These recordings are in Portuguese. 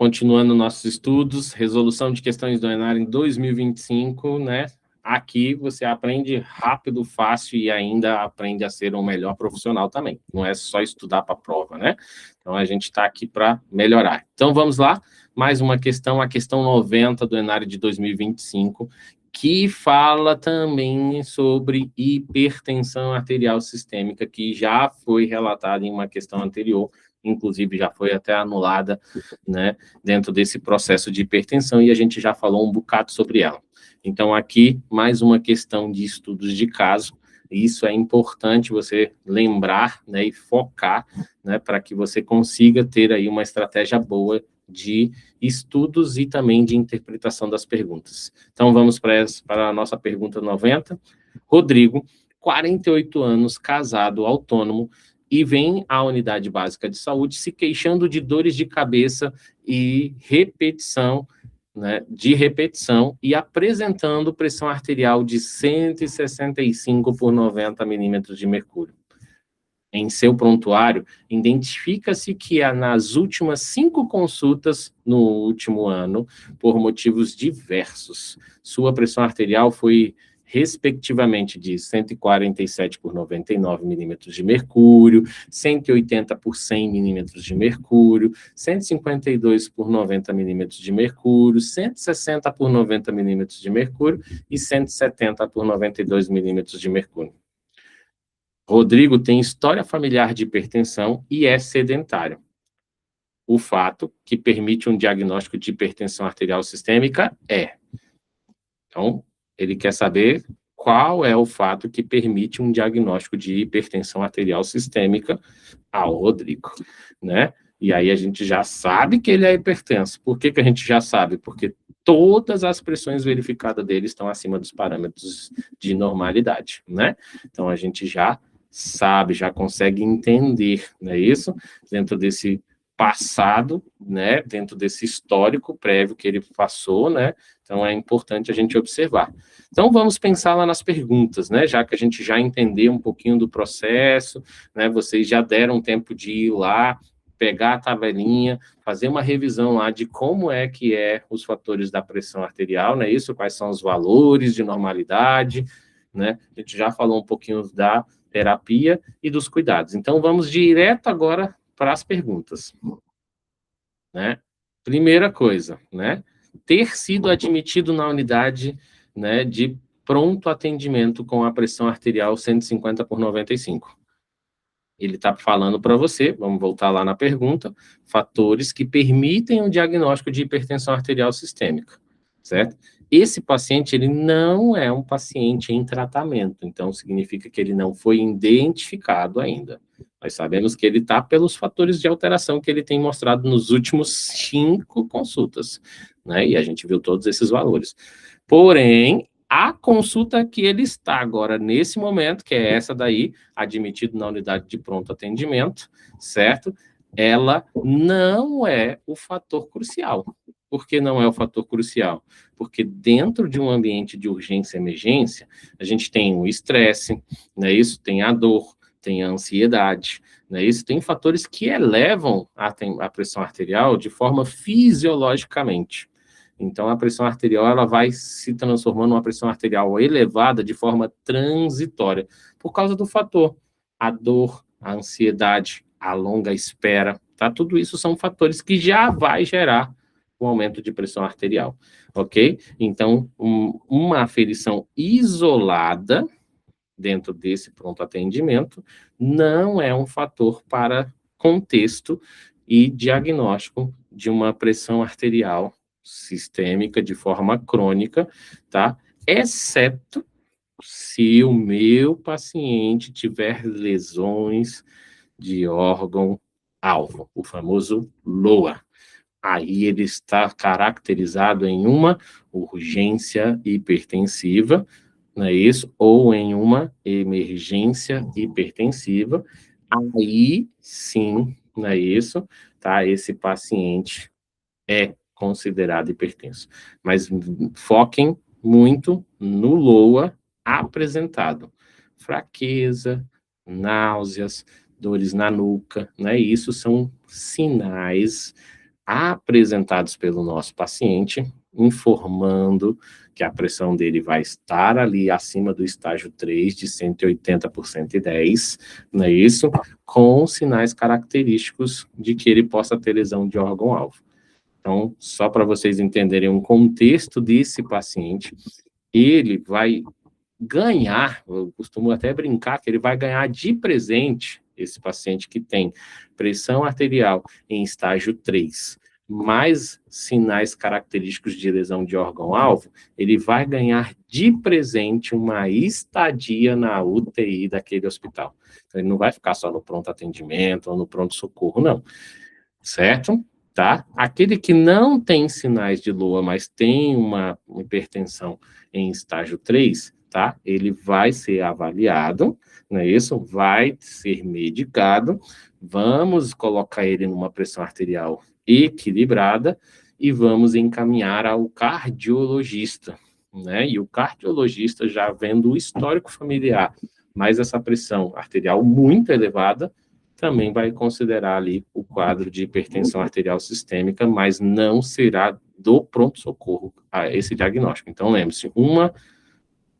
Continuando nossos estudos, resolução de questões do ENAR em 2025, né? Aqui você aprende rápido, fácil e ainda aprende a ser um melhor profissional também. Não é só estudar para a prova, né? Então, a gente está aqui para melhorar. Então, vamos lá. Mais uma questão, a questão 90 do ENAR de 2025, que fala também sobre hipertensão arterial sistêmica, que já foi relatada em uma questão anterior, inclusive já foi até anulada, né, dentro desse processo de hipertensão, e a gente já falou um bocado sobre ela. Então, aqui, mais uma questão de estudos de caso, e isso é importante você lembrar, né, e focar, né, para que você consiga ter aí uma estratégia boa de estudos e também de interpretação das perguntas. Então, vamos para a nossa pergunta 90. Rodrigo, 48 anos, casado, autônomo, e vem à unidade básica de saúde se queixando de dores de cabeça e repetição, né, e apresentando pressão arterial de 165 por 90 milímetros de mercúrio. Em seu prontuário, identifica-se que nas últimas 5 consultas no último ano, por motivos diversos, sua pressão arterial foi respectivamente de 147 por 99 milímetros de mercúrio, 180 por 100 milímetros de mercúrio, 152 por 90 milímetros de mercúrio, 160 por 90 milímetros de mercúrio e 170 por 92 milímetros de mercúrio. Rodrigo tem história familiar de hipertensão e é sedentário. O fato que permite um diagnóstico de hipertensão arterial sistêmica é... Então, ele quer saber qual é o fato que permite um diagnóstico de hipertensão arterial sistêmica ao Rodrigo, né? E aí a gente já sabe que ele é hipertenso. Por que a gente já sabe? Porque todas as pressões verificadas dele estão acima dos parâmetros de normalidade, né? Então, a gente já sabe, já consegue entender, não é isso? Dentro desse passado, né? Dentro desse histórico prévio que ele passou, né? Então, é importante a gente observar. Então, vamos pensar lá nas perguntas, né? Já que a gente já entendeu um pouquinho do processo, né? Vocês já deram tempo de ir lá, pegar a tabelinha, fazer uma revisão lá de como é que os fatores da pressão arterial, né? Isso, quais são os valores de normalidade, né? A gente já falou um pouquinho da terapia e dos cuidados. Então, vamos direto agora para as perguntas, né? Primeira coisa, né? Ter sido admitido na unidade, né, de pronto atendimento com a pressão arterial 150 por 95. Ele está falando para você, vamos voltar lá na pergunta, fatores que permitem o diagnóstico de hipertensão arterial sistêmica, certo? Esse paciente, ele não é um paciente em tratamento, então significa que ele não foi identificado ainda. Nós sabemos que ele está pelos fatores de alteração que ele tem mostrado nos últimos 5 consultas, né? E a gente viu todos esses valores. Porém, a consulta que ele está agora, nesse momento, que é essa daí, admitido na unidade de pronto atendimento, certo? Ela não é o fator crucial. Por que não é o fator crucial? Porque dentro de um ambiente de urgência e emergência, a gente tem o estresse, né? Isso tem a dor, tem a ansiedade, né? Isso tem fatores que elevam a pressão arterial de forma fisiologicamente. Então, a pressão arterial ela vai se transformando numa pressão arterial elevada de forma transitória, por causa do fator, a dor, a ansiedade, a longa espera, tá? Tudo isso são fatores que já vai gerar um aumento de pressão arterial, ok? Então, uma aferição isolada dentro desse pronto atendimento não é um fator para contexto e diagnóstico de uma pressão arterial sistêmica de forma crônica, tá? Exceto se o meu paciente tiver lesões de órgão-alvo, o famoso LOA. Aí ele está caracterizado em uma urgência hipertensiva, não é isso? Ou em uma emergência hipertensiva. Aí sim, não é isso? Tá? Esse paciente é considerado hipertenso. Mas foquem muito no LOA apresentado. Fraqueza, náuseas, dores na nuca, né? Isso são sinais apresentados pelo nosso paciente, informando que a pressão dele vai estar ali acima do estágio 3, de 180 por 110, não é isso? Com sinais característicos de que ele possa ter lesão de órgão-alvo. Então, só para vocês entenderem um contexto desse paciente, ele vai ganhar, eu costumo até brincar que ele vai ganhar de presente, esse paciente que tem pressão arterial em estágio 3, mais sinais característicos de lesão de órgão-alvo, ele vai ganhar de presente uma estadia na UTI daquele hospital. Então, ele não vai ficar só no pronto atendimento ou no pronto-socorro, não. Certo? Tá? Aquele que não tem sinais de LOA, mas tem uma hipertensão em estágio 3, tá? Ele vai ser avaliado, não é isso? Vai ser medicado, vamos colocar ele numa pressão arterial equilibrada e vamos encaminhar ao cardiologista, né? E o cardiologista, já vendo o histórico familiar, mais essa pressão arterial muito elevada, também vai considerar ali o quadro de hipertensão arterial sistêmica, mas não será do pronto-socorro a esse diagnóstico. Então, lembre-se, uma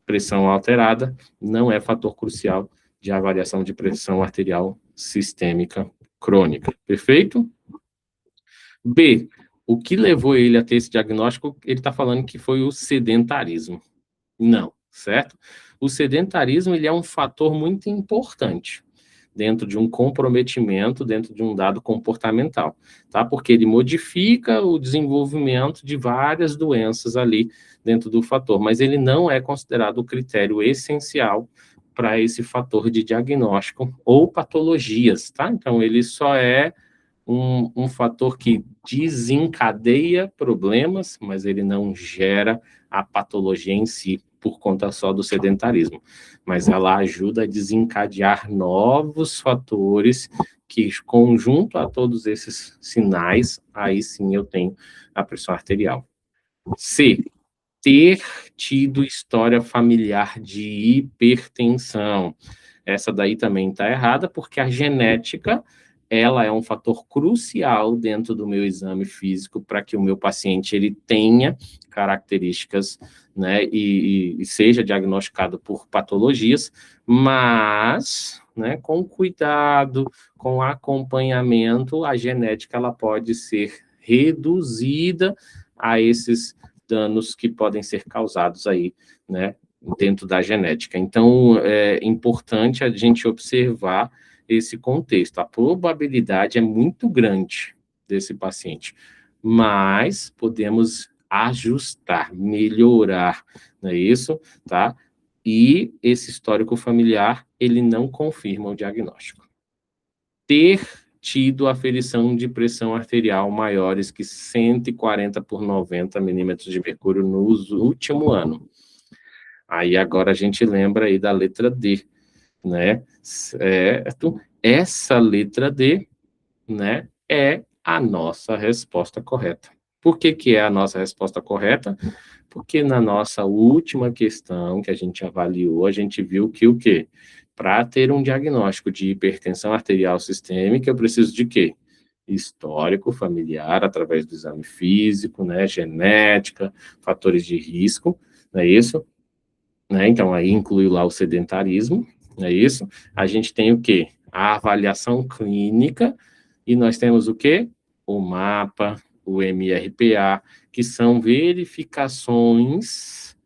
pressão alterada não é fator crucial de avaliação de pressão arterial sistêmica crônica. Perfeito? B, o que levou ele a ter esse diagnóstico? Ele está falando que foi o sedentarismo. Não, certo? O sedentarismo, ele é um fator muito importante dentro de um comprometimento, dentro de um dado comportamental, tá? Porque ele modifica o desenvolvimento de várias doenças ali dentro do fator, mas ele não é considerado o critério essencial para esse fator de diagnóstico ou patologias, tá? Então, ele só é um fator que desencadeia problemas, mas ele não gera a patologia em si, por conta só do sedentarismo. Mas ela ajuda a desencadear novos fatores que, conjunto a todos esses sinais, aí sim eu tenho a pressão arterial. C, ter tido história familiar de hipertensão. Essa daí também está errada, porque a genética, ela é um fator crucial dentro do meu exame físico para que o meu paciente ele tenha características, né, e seja diagnosticado por patologias, mas, né, com cuidado, com acompanhamento, a genética ela pode ser reduzida a esses danos que podem ser causados aí, né, dentro da genética. Então, é importante a gente observar esse contexto. A probabilidade é muito grande desse paciente, mas podemos ajustar, melhorar, não é isso? Tá? E esse histórico familiar, ele não confirma o diagnóstico. Ter tido aferição de pressão arterial maiores que 140 por 90 milímetros de mercúrio no último ano. Aí agora a gente lembra aí da letra D, né? Certo? Essa letra D, né, é a nossa resposta correta. Por que que é a nossa resposta correta? Porque na nossa última questão que a gente avaliou, a gente viu que o quê? Para ter um diagnóstico de hipertensão arterial sistêmica, eu preciso de quê? Histórico familiar, através do exame físico, né, genética, fatores de risco, não é isso? Né? Então, aí inclui lá o sedentarismo, não é isso? A gente tem o quê? A avaliação clínica, e nós temos o quê? O mapa, o MRPA, que são verificações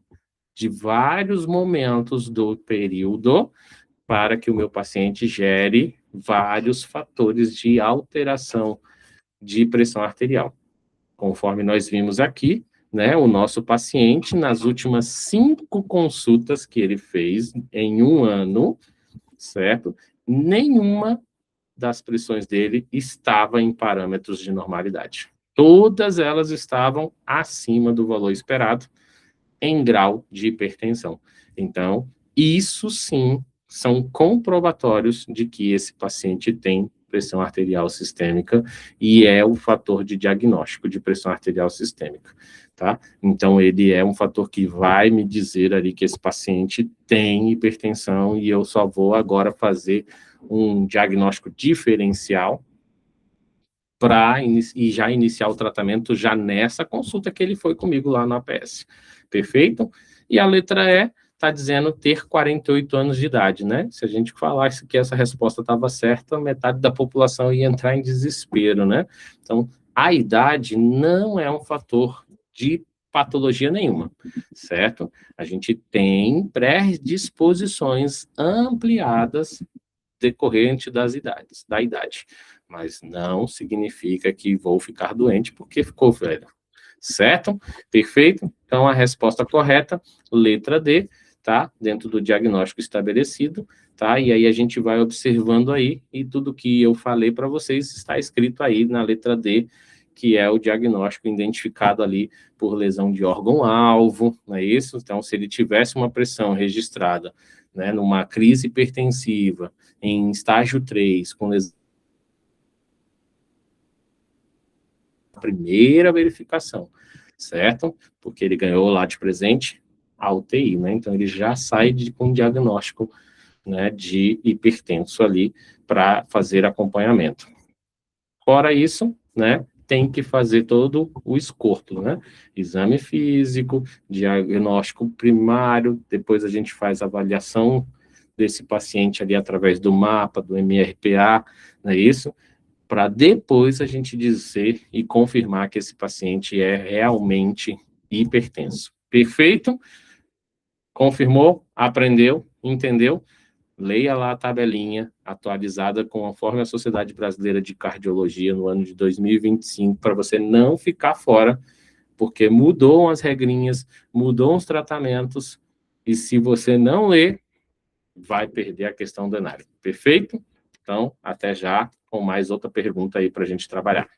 de vários momentos do período para que o meu paciente gere vários fatores de alteração de pressão arterial. Conforme nós vimos aqui, né, o nosso paciente, nas últimas 5 consultas que ele fez em um ano, certo? Nenhuma das pressões dele estava em parâmetros de normalidade. Todas elas estavam acima do valor esperado em grau de hipertensão. Então, isso sim são comprobatórios de que esse paciente tem pressão arterial sistêmica e é o fator de diagnóstico de pressão arterial sistêmica, tá? Então, ele é um fator que vai me dizer ali que esse paciente tem hipertensão e eu só vou agora fazer um diagnóstico diferencial e já iniciar o tratamento já nessa consulta que ele foi comigo lá no APS. Perfeito? E a letra E está dizendo ter 48 anos de idade, né? Se a gente falasse que essa resposta estava certa, metade da população ia entrar em desespero, né? Então, a idade não é um fator de patologia nenhuma, certo? A gente tem predisposições ampliadas decorrente da idade, mas não significa que vou ficar doente porque ficou velho, certo? Perfeito? Então, a resposta correta, letra D, tá? Dentro do diagnóstico estabelecido, tá? E aí a gente vai observando aí, e tudo que eu falei para vocês está escrito aí na letra D, que é o diagnóstico identificado ali por lesão de órgão-alvo, não é isso? Então, se ele tivesse uma pressão registrada, né, numa crise hipertensiva, em estágio 3, com lesão, primeira verificação, certo? Porque ele ganhou lá de presente a UTI, né? Então, ele já sai com um diagnóstico, né, de hipertenso ali para fazer acompanhamento. Fora isso, né, tem que fazer todo o escorto, né? Exame físico, diagnóstico primário, depois a gente faz a avaliação desse paciente ali através do mapa, do MRPA, não é isso? Para depois a gente dizer e confirmar que esse paciente é realmente hipertenso. Perfeito? Confirmou? Aprendeu? Entendeu? Leia lá a tabelinha atualizada conforme a Sociedade Brasileira de Cardiologia no ano de 2025, para você não ficar fora, porque mudou as regrinhas, mudou os tratamentos, e se você não ler, vai perder a questão do enário. Perfeito? Então, até já, com mais outra pergunta aí para a gente trabalhar.